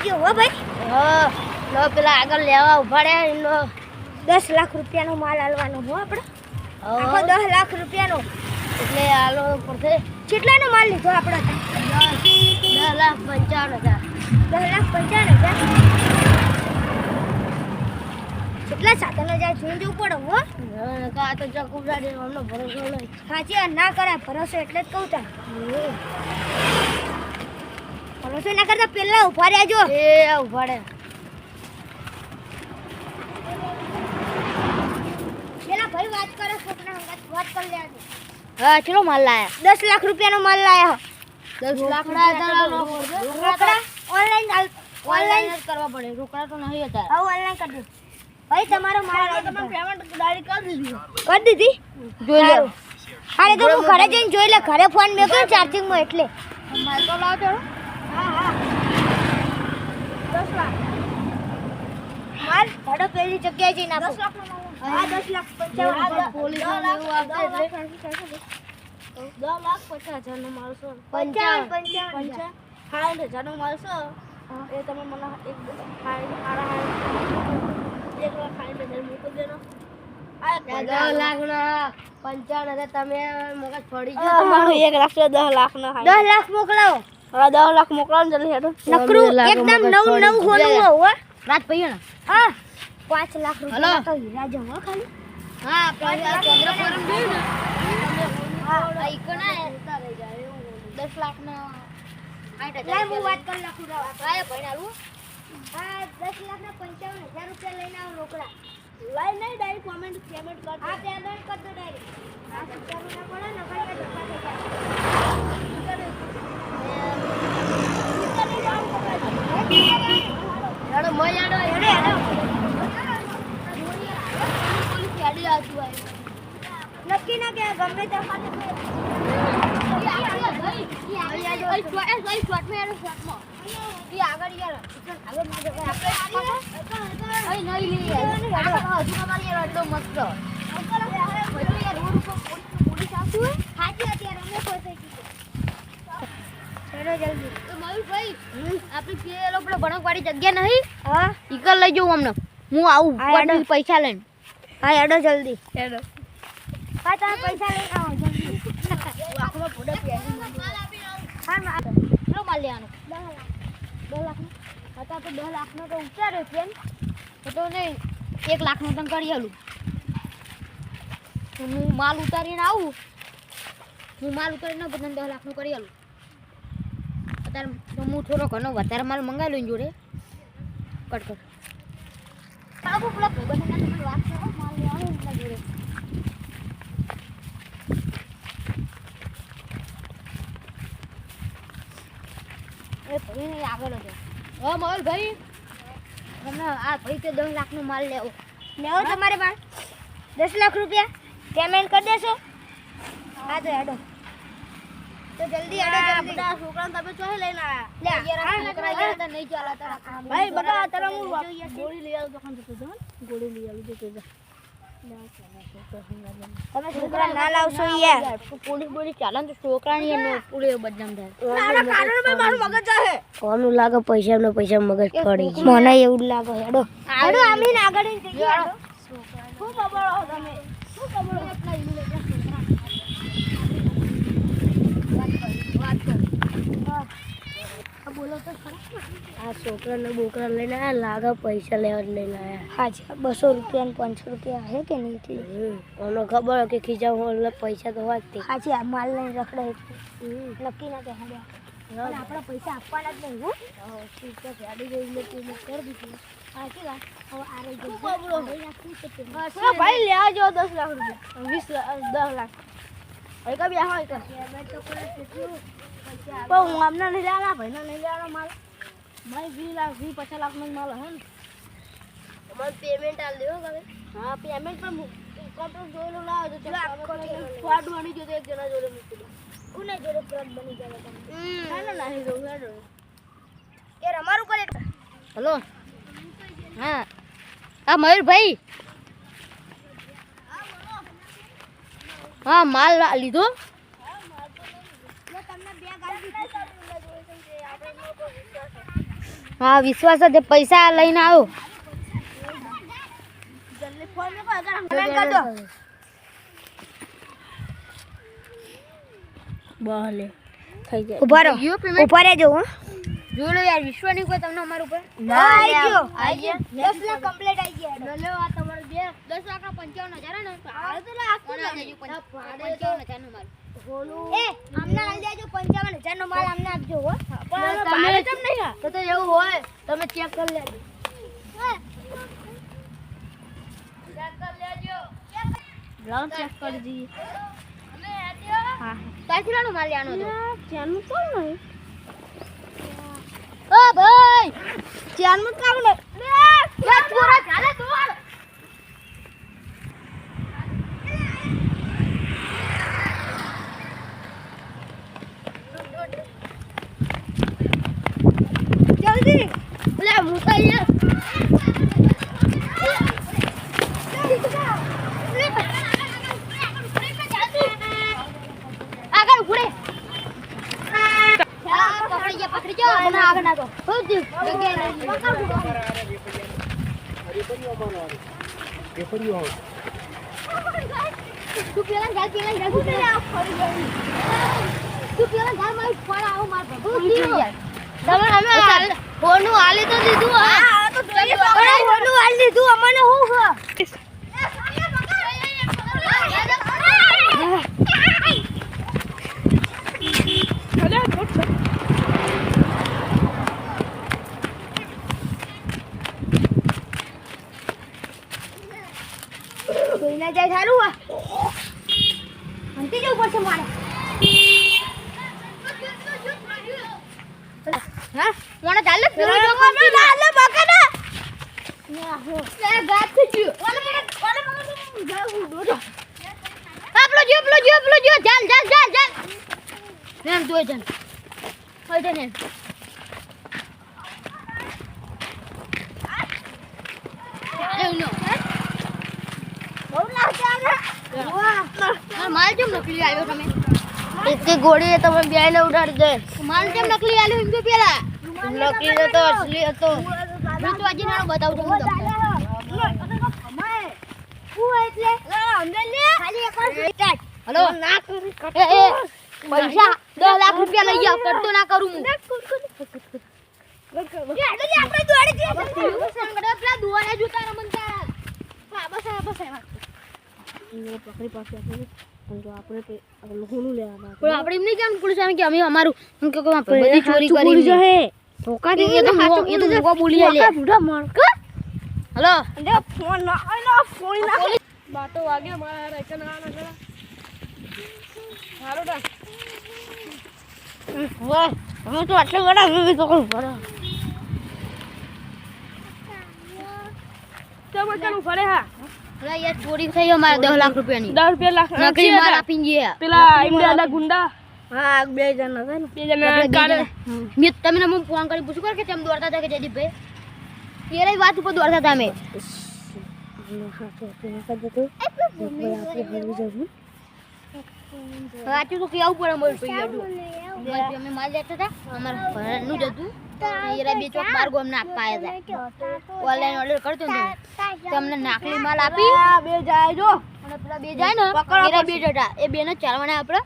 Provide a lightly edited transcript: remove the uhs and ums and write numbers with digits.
ગયો હો ભાઈ. હા લો પેલા આગળ લેવા ઉભા રહ્યા એનો 10 લાખ રૂપિયાનો માલ આલવાનો હો આપણે. આખો 10 લાખ રૂપિયાનો એટલે આલો પડશે. કેટલાનો માલ લીધો આપણે? 10,55,000. 10,55,000. કેટલા સાધનો જાય જોઈ જવું પડે હો. કા તો ચકુડાડી અમને ભરોસો નહીં. સાચી ના કરાય ભરોસો એટલે જ કહું તા. ભરોસો ના કરતા પેલા ઉભા રહેજો. એ ઉભા રહે. પેલા ભાઈ વાત કરે છોકરા વાત કરી લેજો. હા ચલો માલ લાયા. 10 લાખ રૂપિયાનો માલ લાયા. 10 લાખ રોકડા ઓનલાઈન જ કરવા પડે. રોકડા તો નહીં હતા. હા ઓનલાઈન કરી દો ભાઈ. તમારો માલ તમે પેમેન્ટ ડાયરેક્ટ કરી દીધી. કરી દીધી. જોઈ લો. હાલે તો હું ઘરે જઈને જોઈ લે. ઘરે ફોન મેક્યો ચાર્જિંગમાં એટલે. માલ તો લાવ ચલો. હા 10 લાખ માલ ભાડો પેલી જગ્યાએ જઈને આપો. 10 લાખનો માલ. હા 10 લાખ 55,000. પોલીસ એવું આપે એટલે 10,50,000 નો માલ છે. 55,000. 60,000 નો માલ છે. એ તમે મને એક મોકલી દેનો. 10 લાખ ના 55,000 તમે મગજ ફોડી ગયો. તમારું 1 લાખ 10 લાખ નો 10 લાખ મોકલાવો. હા 10 લાખ મોકલાવો ને જલ્દી હેડો. નકરું એકદમ નવું હોનું હો. રાત પૈયો ને. હા 5 લાખ રૂપિયા તો હીરા જો હો ખાલી. હા આપણે આ ચંદ્ર ફોરમ જોયું ને. હા આ ઇકના હેરતા રહી જાય એવું 10 લાખ ના 60,000. લાય હું વાત કરી નાખું રાવ. કાય ભણાલું. હા 10 લાખ ના 55,000 રૂપિયા લઈને આવો રોકડા. લાઈ નહીં ડાયરેક્ટ પેમેન્ટ કર દો. હા પેમેન્ટ કર દો ડાયરેક્ટ. આ રૂપિયા ના પડે ને ભાઈ કે ધોકા થઈ જાય. હેડો મોય હેડો હેડો. પોલીસ ગાડી આવતી હોય. નક્કી ના કે ગમે તે ખાતે ભણકવાળી જગ્યા નહીં. હા ઈકલ લઈ જવું અમને. હું આવું પૈસા લઈને. હા હેડો જલ્દી. હેડો. હા તમે પૈસા લઈને આવો જલ્દી. હા કેટલો માલ લેવાનો? 10 લાખ. હતા તો 10 લાખનો તો ઉતાર્યો છે એમ. તો નહીં 1 લાખનો તને કરી આલું. હું માલ ઉતારીને આવું. હું માલ ઉતારીને બધાને 10 લાખનું કરી આલું. અત્યારે તો હું થોડો ઘણો વધારે માલ મંગાવી લઈને જોડે કટ કર. બાબુ પેલા ભાઈબંધને તમને વાત કરો માલ લેવાનો એમના જોડે. એ ભાઈ આગળ હતો. હા મોહલ ભાઈ તમને આ ભાઈ કે 10 લાખનો માલ લેવો. લેવો તમારે માલ 10 લાખ રૂપિયા પેમેન્ટ કરી દેશો. હા તો હેડો તો જલ્દી હેડો. બધા છોકરાને તમે ચોહે લઈને આયા. નહીં ચાલતા. ભાઈ બકા તારા હું ગોળી લઈ આવું દુકાન જતો જાવ. ગોળી લઈ આવું જતો જા. તમે છોકરા ના લાવશો યાર. પોલીસ બોલી ચાલે તો છોકરાની એનો પૂરે બદનામ થાય. મારું મગજ જાહે. કોનું લાગે પૈસા મગજ પડી ગયું. મને એવું લાગે. હેડો હેડો આમીન આગળ જઈએ. શું ખબર હો તમે? શું ખબર હો એટલા ઈલું લેતા છોકરા? વાત કર. બોલો તો ખરા. આ છોકરાને બોકરા લઈને આ લાગે પૈસા લેવા લઈને આયા. હાજી 200 રૂપિયા ને 500 રૂપિયા હે કે નહીં થી. અમને ખબર કે ખીજા એટલે પૈસા તો હોય જ તે. હાજી આ માલ લઈને રખડાય નક્કી ના કે હેડ્યા. પણ આપણા પૈસા આપવાના જ નહીં હો. ઠીક છે ગાડી ગઈ એટલે પેમેન્ટ કરી દીધું. હાજી વાત હવે આ રહી ગયું. ભાઈ લેવા જો 10 લાખ રૂપિયા 10 લાખ હવે કબી હોય તો હું આમને નહીં લેવાના ભાઈ નહીં લેવાનો માલ. ભાઈ 20 લાખ 50 લાખનો માલ હે ને તમારે પેમેન્ટ આલ દેવો હવે. હા પેમેન્ટ પણ કોન્ટ્રાક્ટ જોયેલો લાવો તો ફ્રોડ બની ગયો તો એક જણા જોડે મૂકી દો. કોને જોડે ફ્રોડ બની જાય તમે? ના નહીં રહું હેડો. એ રમારું કરે. હલો હા હા મયુરભાઈ. હા માલ લીધો. હા વિશ્વાસ છે પૈસા લઈને આવ્યો જલ્દી ફોન મેકો અગર પેમેન્ટ કર દો બોલે થઈ જાય ઉભા રહો ઉભા રહેજો હો જો લો યાર વિશ્વાસ નહીં કોઈ તમને અમાર ઉપર ના આઈ ગયો 10 લાખ કમ્પ્લીટ આઈ ગયા લો આ તમારો 10 લાખના 55000 ને આ તો લાખ દેજો 55000 નો માલ એ અમને આલી દેજો 55000 નો માલ અમને આપજો હો પણ તમે ભાડે કેમ નહીં હા તો એવું હોય તમે ચેક કરી લેજો લાવ ચેક કરી દી હા કાચરાનો માલ આનો તો ચાનું કોણ નહીં ઓ ભાઈ ચાનું કામ ને લે છોરા ચાલે દોડ જલ્દી લે મુસાઈ આગળ ઉડે પકડી જાઓ મને આગળ નાખો હોજી તું પેલા ગાલ તું પેલા ગાલ મારી ફળ આવો માર તમે અમે ફોનું આલી તો દીધું હા તો જોઈએ ફોનું આલી દીધું અમને હું હ કોઈના જાય સારું હા અંતી જવું પડશે મારે હા મને ચાલે ચાલે બકડા લે ગાત થી આપલો જો ચાલ નેમ તું ચાલ હોય છે ને એવું નો બહુ લાગે આને માલ કેમ નકલી આવ્યો તમે એક ગોળી તમે બેને ઉડાડી દે માલ કેમ નકલી આવ્યો એમ તો પેલા નકલી હતો અસલી હતો હું તો આજે નાનો બતાવું છું હેલો ના કરી પૈસા 10 લાખ રૂપિયા લઈ જાવ કરતો ના કરું હું આપણે દોડી જઈએ પેલા દુવાને જોતા રમતા પકડી પાસે આપણે લોકોનું લેવાના પણ આપણે એમ નહીં કેમ પોલીસ આવે કે અમે અમારું એમ કે બધી ચોરી કરી છે ધોકા એ તો મોકો બોલી લે બુઢા માણક હેલો અને ફોન ના આનો ફોન ના બાટો વાગ્યો મારા રેકન આના ગળા હારો ડા વાહ અમે તો આટલે ગડા હવે તો કોણ ભરા તમે કનું ફરે હા પેલા યાર ચોરી થઈ અમારે 10 લાખ રૂપિયાની 10 રૂપિયા લાખ નકલી માલ આપીને ગયા પેલા ઇન્ડિયાના ગુંડા હા બે જણા હતા ને બે જણા કાલે મેં તમને હું ફોન કરી પૂછું કર કે તેમ દોડતા હતા કે જયદીપભાઈ એની વાત ઉપર દોડતા હતા અમે સાચું તો કેવું પડે અમારું પૈયા અમે માલ લેતા હતા અમારા ઘરનું જ હતું એરા બે ચોક બાર ગોમ ના આપવા આવ્યા હતા ઓનલાઈન ઓર્ડર કરતો ને તમને નાકલી માલ આપી બે જાય જો અને પેલા બે જાય ને એરા બે જટા એ બે ને ચાલવાના આપણે